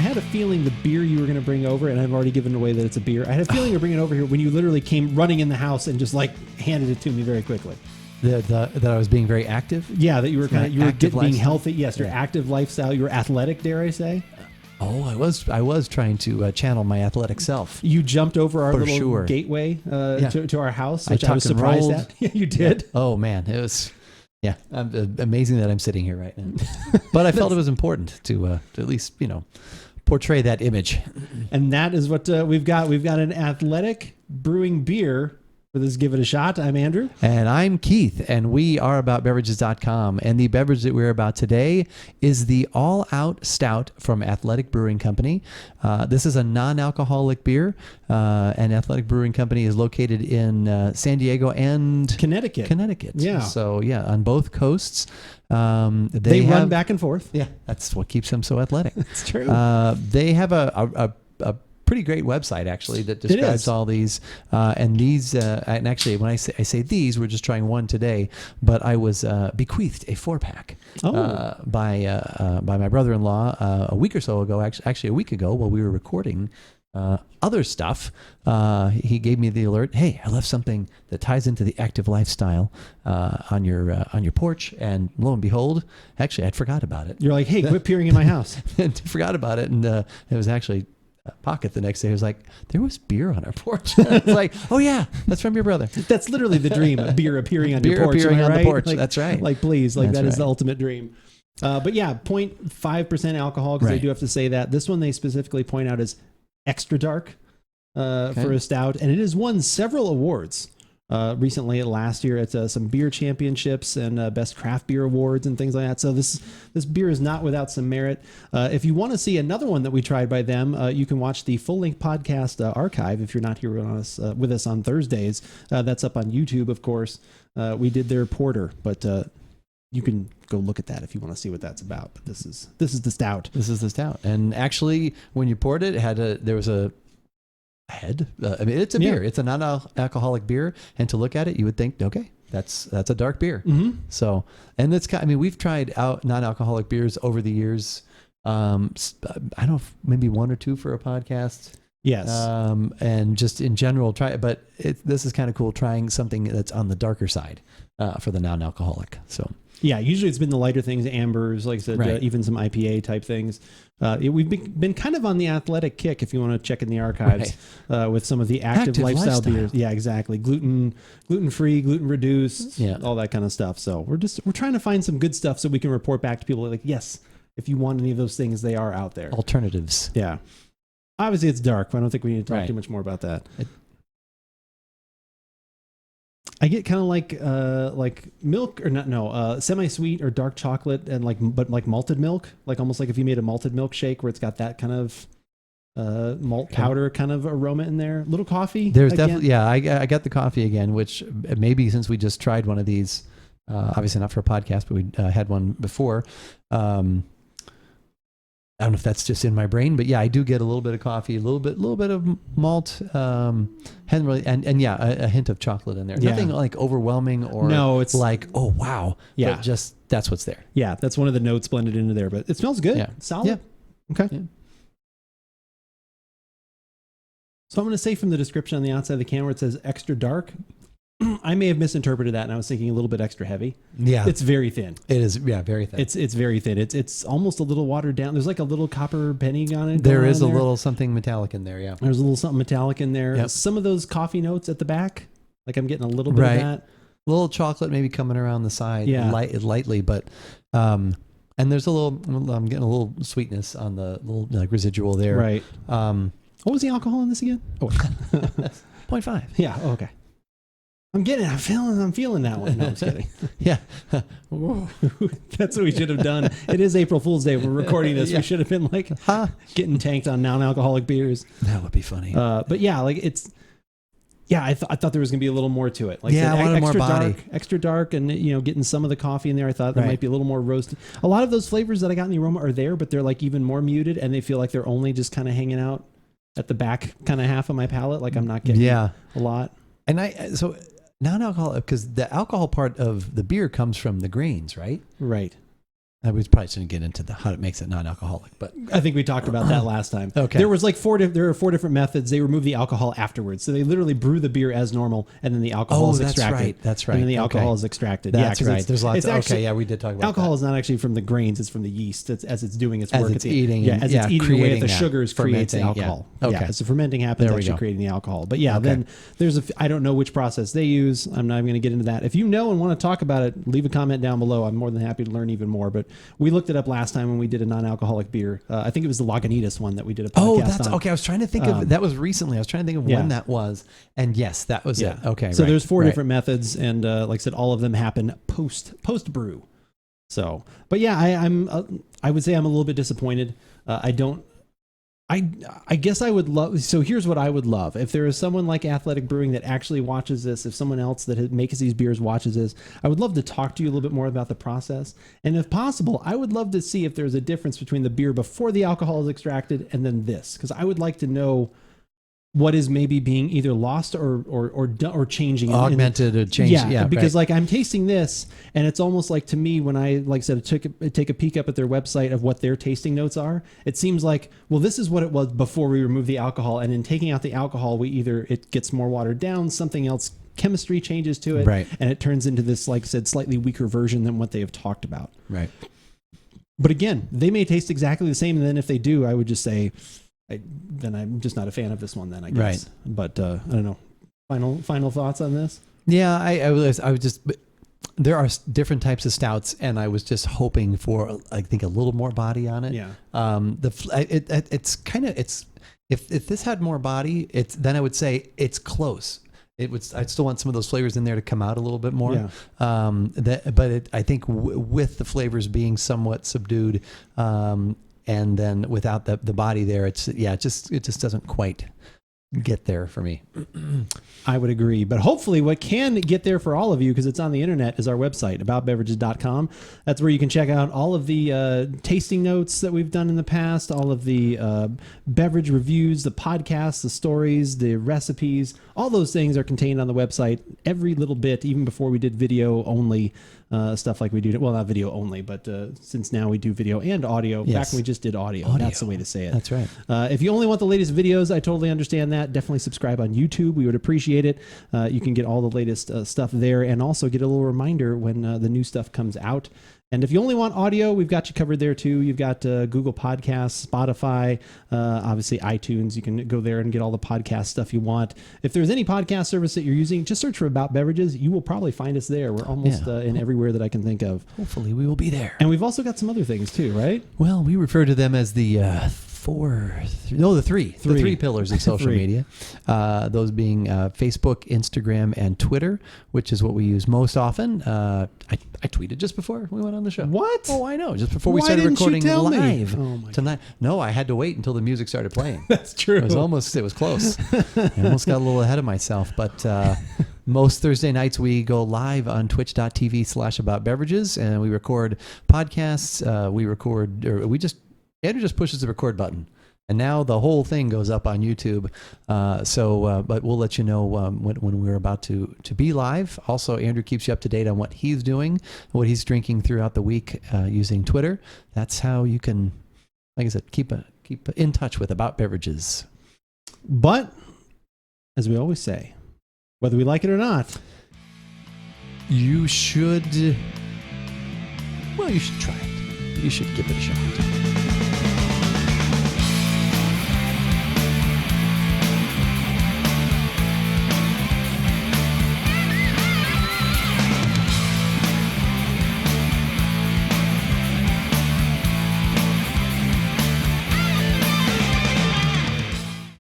had a feeling the beer you were going to bring over, and I've already given away that it's a beer. I had a feeling you're bringing it over here when you literally came running in the house and just like handed it to me very quickly. That I was being very active. Yeah, that you were being healthy. Yes, your Yeah. active lifestyle. You were athletic, dare I say? Oh, I was trying to channel my athletic self. You jumped over our For little sure. gateway to our house, which I was tucked and surprised rolled. at. Yeah, you did. Yeah. Oh man, it was. Yeah, amazing that I'm sitting here right now. But I felt it was important to at least portray that image. And that is what we've got. We've got an Athletic Brewing beer. For this Give It a Shot, I'm Andrew. And I'm Keith, and we are AboutBeverages.com. And the beverage that we're about today is the All Out Stout from Athletic Brewing Company. This is a non-alcoholic beer, and Athletic Brewing Company is located in San Diego and Connecticut. Yeah. So, yeah, on both coasts. They run back and forth. Yeah, that's what keeps them so athletic. It's true. They have a pretty great website actually that describes all these and these and actually when I say these, we're just trying one today, but I was bequeathed a 4-pack by my brother-in-law a week or so ago, actually a week ago, while we were recording other stuff. He gave me the alert, hey, I left something that ties into the active lifestyle on your porch, and lo and behold, actually I'd forgot about it. You're like, hey, quit peering in my house. And forgot about it, and it was actually Pocket the next day. He was like, there was beer on our porch. I was like, oh yeah, that's from your brother. That's literally the dream, beer appearing on your porch. Beer appearing on the porch. Like, that's right. Like, please, like that's that is right. the ultimate dream. But yeah, 0.5% alcohol, because they do have to say that. This one they specifically point out as extra dark for a stout, and it has won several awards. Recently, last year at some beer championships and best craft beer awards and things like that. So this beer is not without some merit. If you want to see another one that we tried by them, you can watch the full length podcast archive. If you're not here with us on Thursdays, that's up on YouTube, of course. We did their porter, but you can go look at that if you want to see what that's about. But this is the stout. This is the stout, and actually, when you poured it, there was a head. I mean, it's a beer. It's a non-alcoholic beer, and to look at it, you would think, okay, that's a dark beer. Mm-hmm. So, and that's we've tried out non-alcoholic beers over the years. I don't know, maybe one or two for a podcast. Yes. And just in general, but this is kind of cool, trying something that's on the darker side for the non-alcoholic. So. Yeah, usually it's been the lighter things, ambers, like I said, even some IPA type things. We've been kind of on the athletic kick, if you want to check in the archives, with some of the active lifestyle beers. Yeah, exactly. Gluten-free, gluten-reduced, all that kind of stuff. So we're trying to find some good stuff so we can report back to people like, yes, if you want any of those things, they are out there. Alternatives. Yeah. Obviously, it's dark, but I don't think we need to talk too much more about that. I get kind of like milk or semi-sweet or dark chocolate and but malted milk, like almost like if you made a malted milkshake where it's got that kind of malt powder kind of aroma in there. Little coffee. There's definitely, I got the coffee again, which maybe since we just tried one of these, obviously not for a podcast, but we had one before. I don't know if that's just in my brain, but yeah, I do get a little bit of coffee, a little bit of malt, and a hint of chocolate in there. Yeah. Nothing like overwhelming or it's like, oh wow. Yeah. But just that's what's there. Yeah, that's one of the notes blended into there, but it smells good. Yeah. Solid. Yeah. Okay. Yeah. So I'm going to say from the description on the outside of the can where it says extra dark, I may have misinterpreted that, and I was thinking a little bit extra heavy. Yeah, it's very thin. It is, very thin. It's very thin. It's almost a little watered down. There's like a little copper penny on it. There is a little something metallic in there. Yeah, there's a little something metallic in there. Yep. Some of those coffee notes at the back, like I'm getting a little bit of that. A little chocolate maybe coming around the side, lightly, but and there's a little. I'm getting a little sweetness on the little residual there. Right. What was the alcohol in this again? 0.5. Yeah. Oh, okay. I'm feeling that one. No, I'm just kidding. Yeah. That's what we should have done. It is April Fool's Day. We're recording this. We should have been like getting tanked on non-alcoholic beers. That would be funny. But yeah, like it's, I thought there was going to be a little more to it. Like I wanted more body. Extra dark, and getting some of the coffee in there. I thought there might be a little more roasted. A lot of those flavors that I got in the aroma are there, but they're like even more muted, and they feel like they're only just kind of hanging out at the back kind of half of my palate. Like I'm not getting a lot. And so non-alcoholic, because the alcohol part of the beer comes from the grains, right? Right. We probably shouldn't get into how it makes it non-alcoholic, but I think we talked about that last time. Okay. There was like there are 4 different methods. They remove the alcohol afterwards. So they literally brew the beer as normal, and then the alcohol is extracted. That's right. And then the alcohol is extracted. That's right. There's lots of, actually, we did talk about alcohol that. is not actually from the grains. It's from the yeast. As it's doing its work. As it's eating. As it's eating away at the sugars creates the fermenting, alcohol. Yeah. Okay. So fermenting happens actually creating the alcohol. But then there's I don't know which process they use. I'm not even going to get into that. If you know and want to talk about it, leave a comment down below. I'm more than happy to learn even more. But we looked it up last time when we did a non-alcoholic beer. I think it was the Lagunitas one that we did a podcast on. Okay. I was trying to think of that was recently. I was trying to think of when that was, and yes, that was it. Okay. So there's 4 different methods, and like I said, all of them happen post brew. So, but yeah, I would say I'm a little bit disappointed. I guess I would love. So here's what I would love: if there is someone like Athletic Brewing that actually watches this, if someone else that makes these beers watches this, I would love to talk to you a little bit more about the process. And if possible, I would love to see if there's a difference between the beer before the alcohol is extracted and then this, because I would like to know what is maybe being either lost or changing, augmented or changed. Yeah, because like I'm tasting this, and it's almost like, to me, when I, like I said, take a peek up at their website of what their tasting notes are, it seems like, well, this is what it was before we removed the alcohol, and in taking out the alcohol, it gets more watered down, something else, chemistry changes to it, and it turns into this, like I said, slightly weaker version than what they have talked about. Right. But again, they may taste exactly the same, and then if they do, I would just say, then I'm just not a fan of this one then, I guess. Right. But I don't know. Final thoughts on this? Yeah, I was just, there are different types of stouts, and I was just hoping for, I think, a little more body on it. Yeah. It's kind of, if this had more body, then I would say it's close. I'd still want some of those flavors in there to come out a little bit more. Yeah. I think with the flavors being somewhat subdued, and then without the body there, it just doesn't quite get there for me. I would agree. But hopefully what can get there for all of you, because it's on the internet, is our website, AboutBeverages.com. That's where you can check out all of the tasting notes that we've done in the past, all of the beverage reviews, the podcasts, the stories, the recipes. All those things are contained on the website. Every little bit, even before we did video only stuff like we do. Well, not video only, but since now we do video and audio. Yes. Back when we just did audio. That's the way to say it. That's right. If you only want the latest videos, I totally understand that. Definitely subscribe on YouTube. We would appreciate it. You can get all the latest stuff there, and also get a little reminder when the new stuff comes out. And if you only want audio, we've got you covered there too. You've got Google Podcasts, Spotify, obviously iTunes. You can go there and get all the podcast stuff you want. If there's any podcast service that you're using, just search for About Beverages. You will probably find us there. We're almost in everywhere that I can think of. Hopefully we will be there. And we've also got some other things too, right? Well, we refer to them as the three pillars of social media. Those being Facebook, Instagram, and Twitter, which is what we use most often. I tweeted just before we went on the show. What? Oh, I know. Just before we started recording live tonight. No, I had to wait until the music started playing. That's true. It was close. I almost got a little ahead of myself, but most Thursday nights we go live on twitch.tv/AboutBeverages, and we record podcasts. Andrew just pushes the record button, and now the whole thing goes up on YouTube. But we'll let you know when we're about to be live. Also, Andrew keeps you up to date on what he's doing, what he's drinking throughout the week using Twitter. That's how you can, like I said, keep in touch with About Beverages. But as we always say, whether we like it or not, you should try it. You should give it a shot.